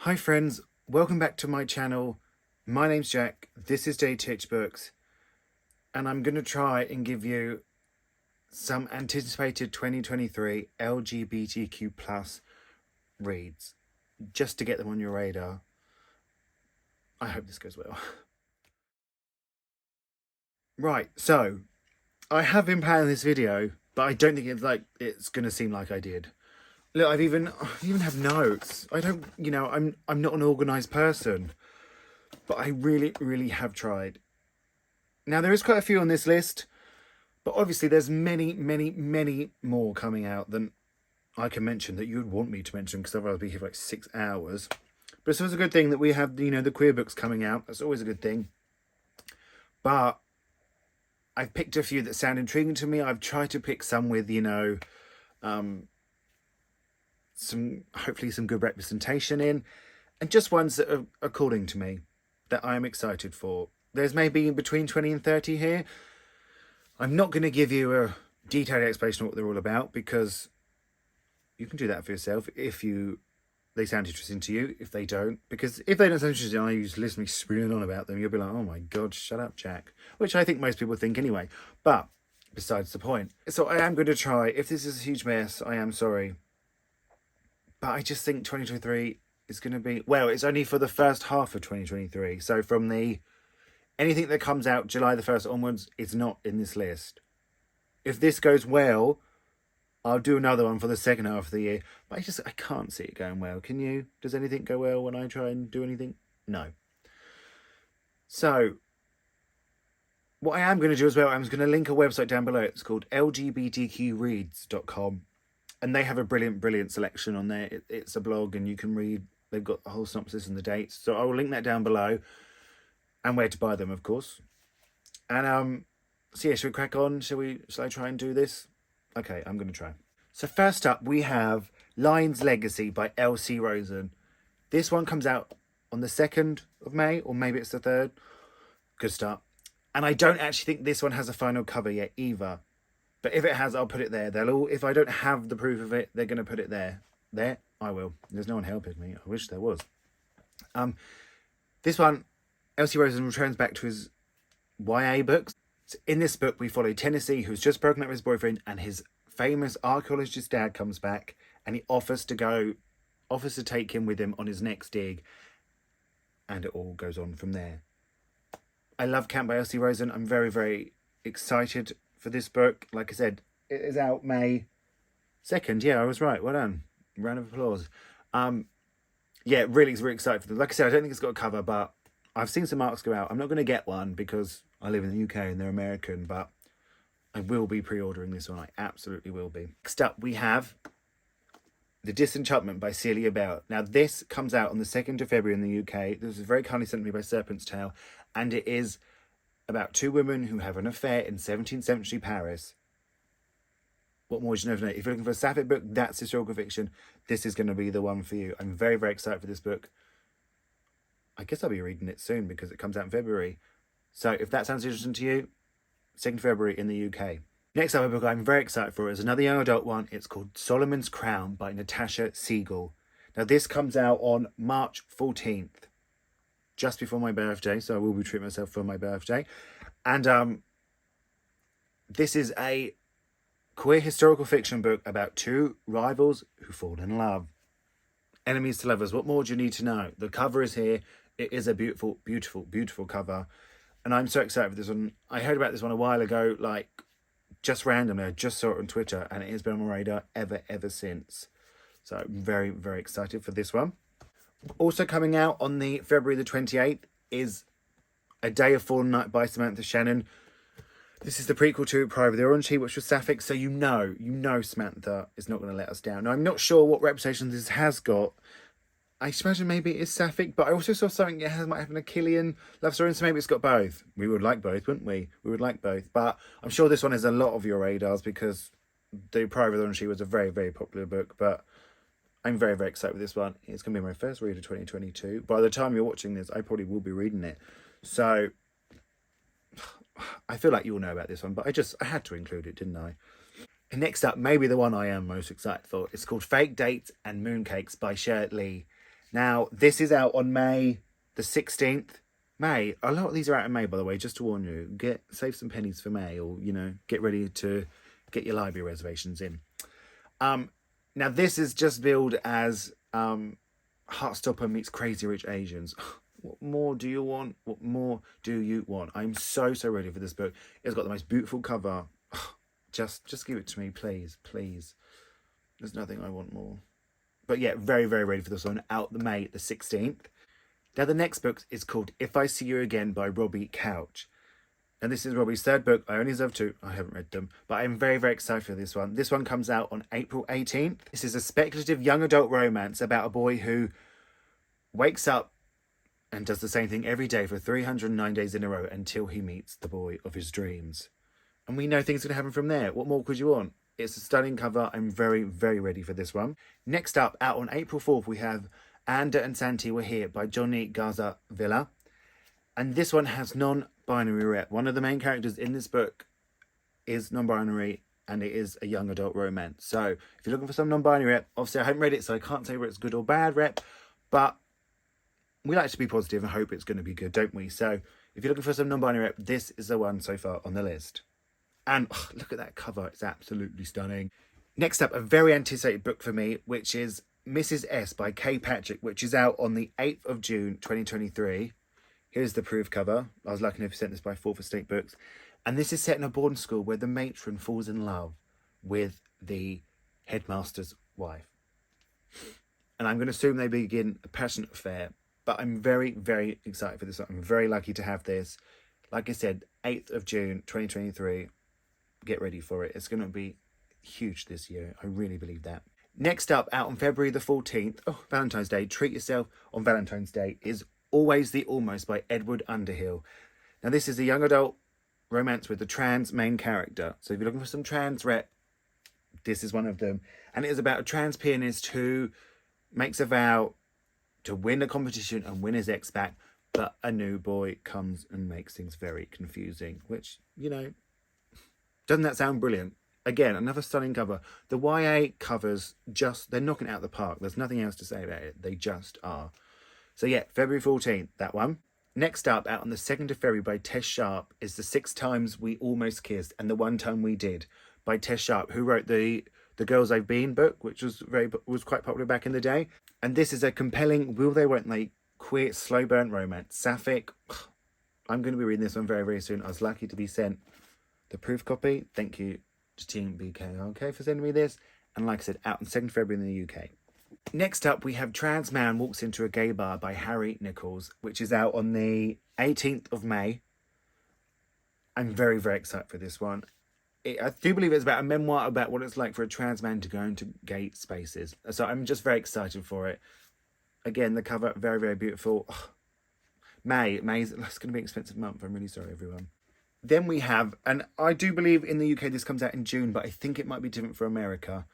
Hi friends, welcome back to my channel. My name's Jack, this is Jthbooks, and I'm going to try and give you some anticipated 2023 LGBTQ plus reads, just to get them on your radar. I hope this goes well. Right, so I have been planning this video, but I don't think it's going to seem like I did. Look, I even have notes. I don't, I'm not an organised person, but I really have tried. Now, there is quite a few on this list, but obviously there's many more coming out than I can mention that you would want me to mention, because otherwise I'll be here for like 6 hours. But it's always a good thing that we have, the queer books coming out. That's always a good thing. But I've picked a few that sound intriguing to me. I've tried to pick some with, hopefully some good representation in, and just ones that are according to me, that I am excited for. There's maybe between 20 and 30 here. I'm not going to give you a detailed explanation of what they're all about, because you can do that for yourself if they sound interesting to you. If they don't, because if they don't sound interesting, I just listen to me spooning on about them, you'll be like, oh my god, shut up, Jack. Which I think most people think anyway, but besides the point. So I am going to try. If this is a huge mess, I am sorry. But I just think 2023 is going to be, well, it's only for the first half of 2023. So from anything that comes out July the 1st onwards, it's not in this list. If this goes well, I'll do another one for the second half of the year. But I can't see it going well. Can you? Does anything go well when I try and do anything? No. So what I am going to do as well, I'm going to link a website down below. It's called lgbtqreads.com. And they have a brilliant selection on there. It's a blog, and you can read. They've got the whole synopsis and the dates. So I will link that down below, and where to buy them, of course. And so yeah, should we crack on? Shall I try and do this? Okay, I'm going to try. So first up, we have Lion's Legacy by L.C. Rosen. This one comes out on the 2nd of May, or maybe it's the 3rd. Good start. And I don't actually think this one has a final cover yet either. But if it has, I'll put it there. If I don't have the proof of it, they're going to put it there. There, I will. There's no one helping me. I wish there was. This one, L.C. Rosen returns back to his YA books. So in this book, we follow Tennessee, who's just broken up with his boyfriend, and his famous archaeologist dad comes back, and he offers to take him with him on his next dig, and it all goes on from there. I love Camp by L.C. Rosen. I'm very excited for this book. Like I said, it is out May 2nd. Yeah, I was right. Well done. Round of applause. Yeah, really excited for this. Like I said, I don't think it's got a cover, but I've seen some marks go out. I'm not going to get one because I live in the UK and they're American, but I will be pre-ordering this one. I absolutely will be. Next up, we have The Disenchantment by Celia Bell. Now, this comes out on the 2nd of February in the UK. This was very kindly sent to me by Serpent's Tail, and it is about two women who have an affair in 17th century Paris. What more do you know? If you're looking for a Safik book, that's historical fiction. This is going to be the one for you. I'm very excited for this book. I guess I'll be reading it soon because it comes out in February. So if that sounds interesting to you, 2nd February in the UK. Next up, a book I'm very excited for is another young adult one. It's called Solomon's Crown by Natasha Siegel. Now, this comes out on March 14th. Just before my birthday, so I will be treating myself for my birthday. And this is a queer historical fiction book about two rivals who fall in love. Enemies to lovers. What more do you need to know? The cover is here. It is a beautiful cover. And I'm so excited for this one. I heard about this one a while ago, like just randomly. I just saw it on Twitter, and it has been on my radar ever since. So I'm very excited for this one. Also coming out on the February the 28th is A Day of Fallen Night by Samantha Shannon. This is the prequel to Pride of the Orange Tea, which was Safik, so you know Samantha is not going to let us down. Now, I'm not sure what reputation this has got. I imagine maybe it is Safik, but I also saw something that might have an Achillean love story, so maybe it's got both. We would like both, wouldn't we? We would like both, but I'm sure this one is a lot of your radars because the Pride of the Orange Tea was a very popular book, but I'm very excited with this one. It's going to be my first read of 2022. By the time you're watching this, I probably will be reading it. So I feel like you'll know about this one, but I had to include it, didn't I? And next up, maybe the one I am most excited for. It's called Fake Dates and Mooncakes by Sher. Now, this is out on May the 16th. May. A lot of these are out in May, by the way, just to warn you. Save some pennies for May, or, get ready to get your library reservations in. Now, this is just billed as Heartstopper meets Crazy Rich Asians. What more do you want? What more do you want? I'm so ready for this book. It's got the most beautiful cover. Just give it to me, please, please. There's nothing I want more. But yeah, very ready for this one. Out the May the 16th. Now, the next book is called If I See You Again by Robbie Couch. And this is Robbie's third book. I only deserve two. I haven't read them. But I'm very excited for this one. This one comes out on April 18th. This is a speculative young adult romance about a boy who wakes up and does the same thing every day for 309 days in a row until he meets the boy of his dreams. And we know things are going to happen from there. What more could you want? It's a stunning cover. I'm very ready for this one. Next up, out on April 4th, we have Anda and Santi Were Here by Jonny, Garza, Villa. And this one has non-binary rep. One of the main characters in this book is non-binary, and it is a young adult romance. So if you're looking for some non-binary rep, obviously I haven't read it, so I can't say whether it's good or bad rep, but we like to be positive and hope it's going to be good, don't we? So if you're looking for some non-binary rep, this is the one so far on the list. And look at that cover. It's absolutely stunning. Next up, a very anticipated book for me, which is Mrs. S by Kay Patrick, which is out on the 8th of June, 2023. Here's the proof cover. I was lucky enough to send this by Fourth Estate Books. And this is set in a boarding school where the matron falls in love with the headmaster's wife. And I'm going to assume they begin a passionate affair. But I'm very excited for this. I'm very lucky to have this. Like I said, 8th of June, 2023. Get ready for it. It's going to be huge this year. I really believe that. Next up, out on February the 14th, Valentine's Day, Treat Yourself on Valentine's Day, is Always the Almost by Edward Underhill. Now, this is a young adult romance with a trans main character. So if you're looking for some trans rep, this is one of them. And it is about a trans pianist who makes a vow to win a competition and win his ex back, but a new boy comes and makes things very confusing, which, doesn't that sound brilliant? Again, another stunning cover. The YA covers they're knocking it out of the park. There's nothing else to say about it. They just are. So yeah, February 14th, that one. Next up, out on the 2nd of February by Tess Sharp, is The 6 Times We Almost Kissed and The One Time We Did by Tess Sharp, who wrote the Girls I've Been book, which was quite popular back in the day. And this is a compelling, will they, won't they, queer, slow burn romance. Safik, I'm going to be reading this one very soon. I was lucky to be sent the proof copy. Thank you to Team BK, for sending me this. And like I said, out on 2nd February in the UK. Next up, we have Trans Man Walks Into a Gay Bar by Harry Nichols, which is out on the 18th of May. I'm very excited for this one. I do believe it's about a memoir about what it's like for a trans man to go into gay spaces. So I'm just very excited for it. Again, the cover, very beautiful. May's it's going to be an expensive month. I'm really sorry, everyone. Then we have, and I do believe in the UK this comes out in June, but I think it might be different for America.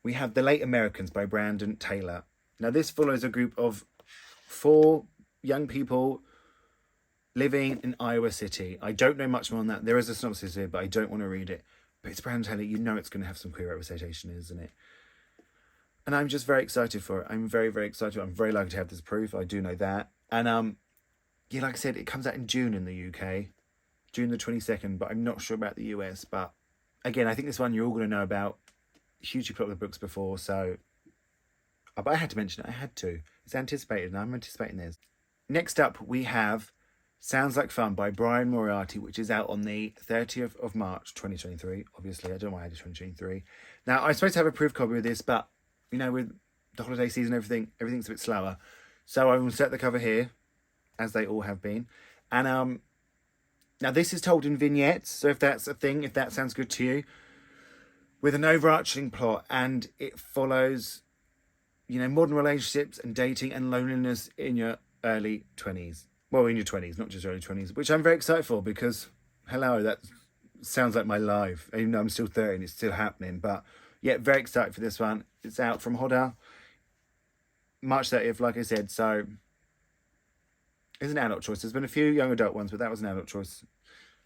We have The Late Americans by Brandon Taylor. Now, this follows a group of 4 young people living in Iowa City. I don't know much more on that. There is a synopsis here, but I don't want to read it. But it's Brandon Taylor. It's going to have some queer representation, isn't it? And I'm just very excited for it. I'm very excited. I'm very lucky to have this proof. I do know that. And, like I said, it comes out in June in the UK. June the 22nd, but I'm not sure about the US. But, again, I think this one you're all going to know about. Hugely popular books before, so... But I had to mention it. I had to. It's anticipated, and I'm anticipating this. Next up, we have Sounds Like Fun by Brian Moriarty, which is out on the 30th of March, 2023. Obviously, I don't know why I did 2023. Now, I'm supposed to have a proof copy of this, but, with the holiday season and everything's a bit slower. So I will set the cover here, as they all have been. And, now this is told in vignettes, so if that's a thing, if that sounds good to you, with an overarching plot, and it follows, modern relationships and dating and loneliness in your early 20s. Well, in your 20s, not just early 20s, which I'm very excited for because, hello, that sounds like my life. Even though I'm still 30 and it's still happening. But, yeah, very excited for this one. It's out from Hoda, March 30th, like I said. So, it's an adult choice. There's been a few young adult ones, but that was an adult choice.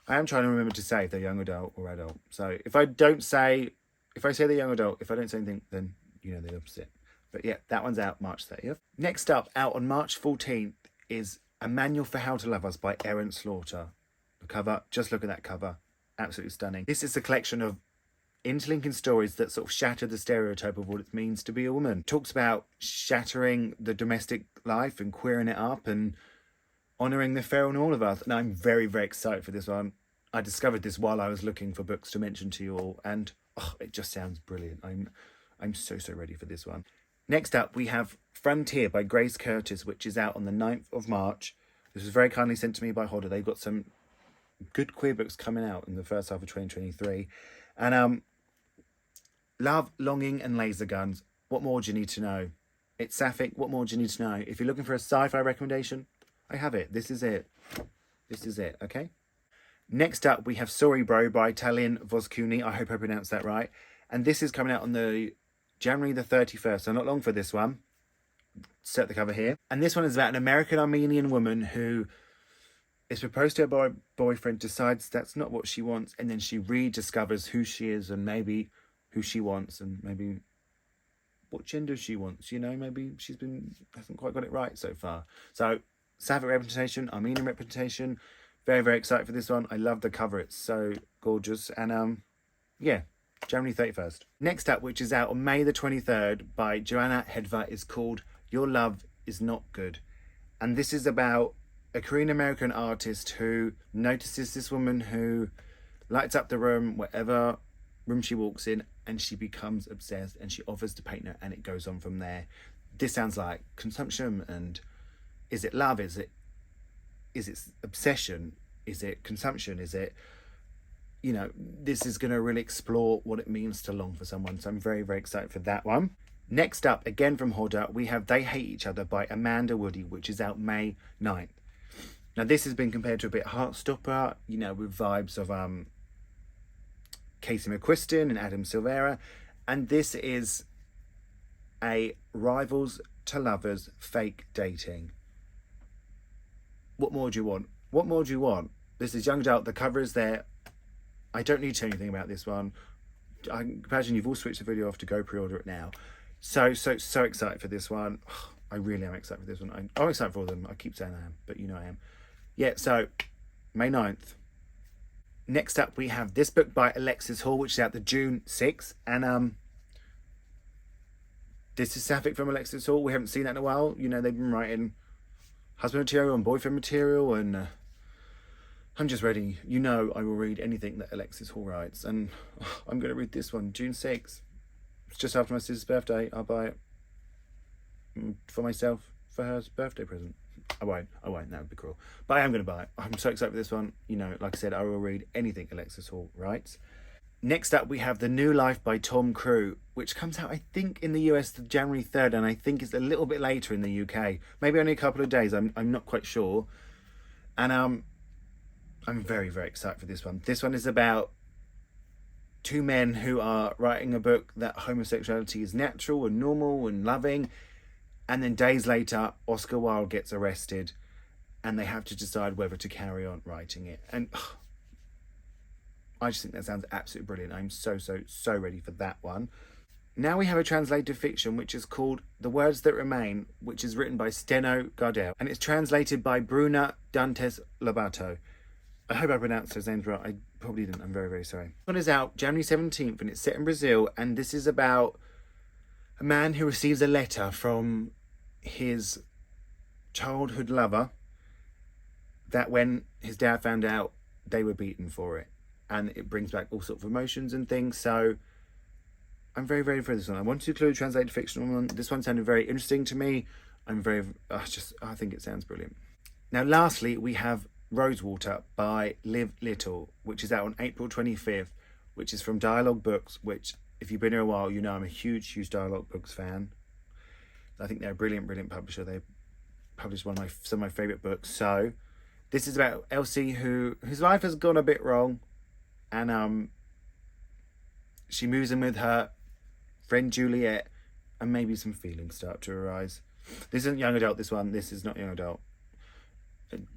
I am trying to remember to say if they're young adult or adult. So, if I say they're young adult, if I don't say anything, then the opposite. But yeah, that one's out March 30th. Next up, out on March 14th, is A Manual for How to Love Us by Erin Slaughter. The cover, just look at that cover. Absolutely stunning. This is a collection of interlinking stories that sort of shatter the stereotype of what it means to be a woman. Talks about shattering the domestic life and queering it up and honouring the feral in all of us. And I'm very, very excited for this one. I discovered this while I was looking for books to mention to you all, and it just sounds brilliant. I'm so ready for this one. Next up, we have Frontier by Grace Curtis, which is out on the 9th of March. This was very kindly sent to me by Hoda. They've got some good queer books coming out in the first half of 2023. And Love, Longing and Laser Guns. What more do you need to know? It's Safik. What more do you need to know? If you're looking for a sci-fi recommendation, I have it. This is it. This is it, okay? Next up, we have Sorry Bro by Taleen Voskuni. I hope I pronounced that right. And this is coming out on the January the 31st, so not long for this one. Set the cover here. And this one is about an American Armenian woman who is proposed to her boyfriend, decides that's not what she wants, and then she rediscovers who she is and maybe who she wants and maybe what gender she wants. You know, maybe hasn't quite got it right so far. So, Sapphic representation, Armenian representation. Very, very excited for this one. I love the cover. It's so gorgeous. And yeah, January 31st. Next up, which is out on May the 23rd by Johanna Hedva, is called Your Love Is Not Good. And this is about a Korean-American artist who notices this woman who lights up the room, whatever room she walks in, and she becomes obsessed and she offers to paint her, and it goes on from there. This sounds like consumption, and is it love? Is it obsession? Is it consumption? Is it, you know, this is going to really explore what it means to long for someone. So I'm very, very excited for that one. Next up, again from Hoda, we have They Hate Each Other by Amanda Woody, which is out May 9th. Now, this has been compared to a bit Heartstopper, you know, with vibes of Casey McQuiston and Adam Silvera. And this is a rivals to lovers fake dating. What more do you want? What more do you want? This is Zhanged Out. The cover is there. I don't need to tell you anything about this one. I imagine you've all switched the video off to go pre-order it now. So excited for this one. I really am excited for this one. I'm excited for all of them. I keep saying I am, but you know I am. Yeah, so May 9th. Next up, we have this book by Alexis Hall, which is out the June 6th. And this is Safik from Alexis Hall. We haven't seen that in a while. You know, they've been writing husband material and boyfriend material, and I'm just ready. You know I will read anything that Alexis Hall writes, and I'm going to read this one, June 6th. It's just after my sister's birthday. I'll buy it for myself for her birthday present. I won't, that would be cruel. But I am going to buy it. I'm so excited for this one. You know, like I said, I will read anything Alexis Hall writes. Next up, we have The New Life by Tom Crewe, which comes out, I think, in the US January 3rd, and I think it's a little bit later in the UK. Maybe only a couple of days, I'm not quite sure. And I'm very, very excited for this one. This one is about two men who are writing a book that homosexuality is natural and normal and loving, and then days later, Oscar Wilde gets arrested, and they have to decide whether to carry on writing it. And I just think that sounds absolutely brilliant. I'm so ready for that one. Now we have a translated fiction, which is called The Words That Remain, which is written by Steno Gardel, and it's translated by Bruna Dantes Lobato. I hope I pronounced those names right. I probably didn't. I'm very, very sorry. This one is out January 17th, and it's set in Brazil, and this is about a man who receives a letter from his childhood lover that when his dad found out, they were beaten for it. And it brings back all sorts of emotions and things. So I'm very, very for this one. I wanted to include a translated fictional one. This one sounded very interesting to me. I think it sounds brilliant. Now, lastly, we have Rosewater by Liv Little, which is out on April 25th, which is from Dialogue Books, which, if you've been here a while, you know I'm a huge Dialogue Books fan. I think they're a brilliant publisher. They published some of my favourite books. So this is about Elsie, whose life has gone a bit wrong, and she moves in with her friend Juliet, and maybe some feelings start to arise. This isn't young adult, this one. This is not young adult.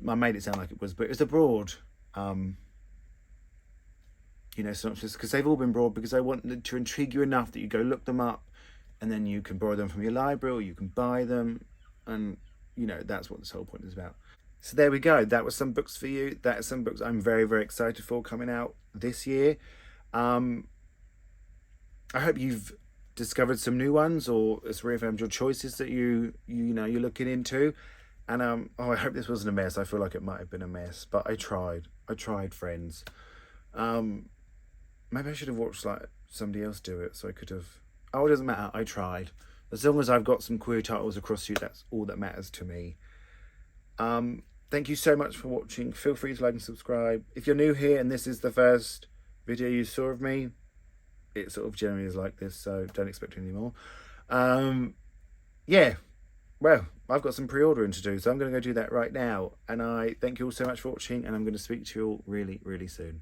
I made it sound like it was, but it was a broad, synopsis, because they've all been broad, because I want to intrigue you enough that you go look them up, and then you can borrow them from your library or you can buy them, and you know, that's what this whole point is about. So there we go. That was some books for you. That is some books I'm very, very excited for coming out this year. I hope you've discovered some new ones, or it's reaffirmed your choices that you're looking into. And I hope this wasn't a mess. I feel like it might have been a mess, but I tried, friends. Maybe I should have watched like somebody else do it, so I could have. Oh, it doesn't matter. I tried. As long as I've got some queer titles across you, that's all that matters to me. Thank you so much for watching. Feel free to like and subscribe. If you're new here and this is the first video you saw of me, it sort of generally is like this, so don't expect any more. Yeah, well, I've got some pre-ordering to do, so I'm going to go do that right now. And I thank you all so much for watching, and I'm going to speak to you all really, really soon.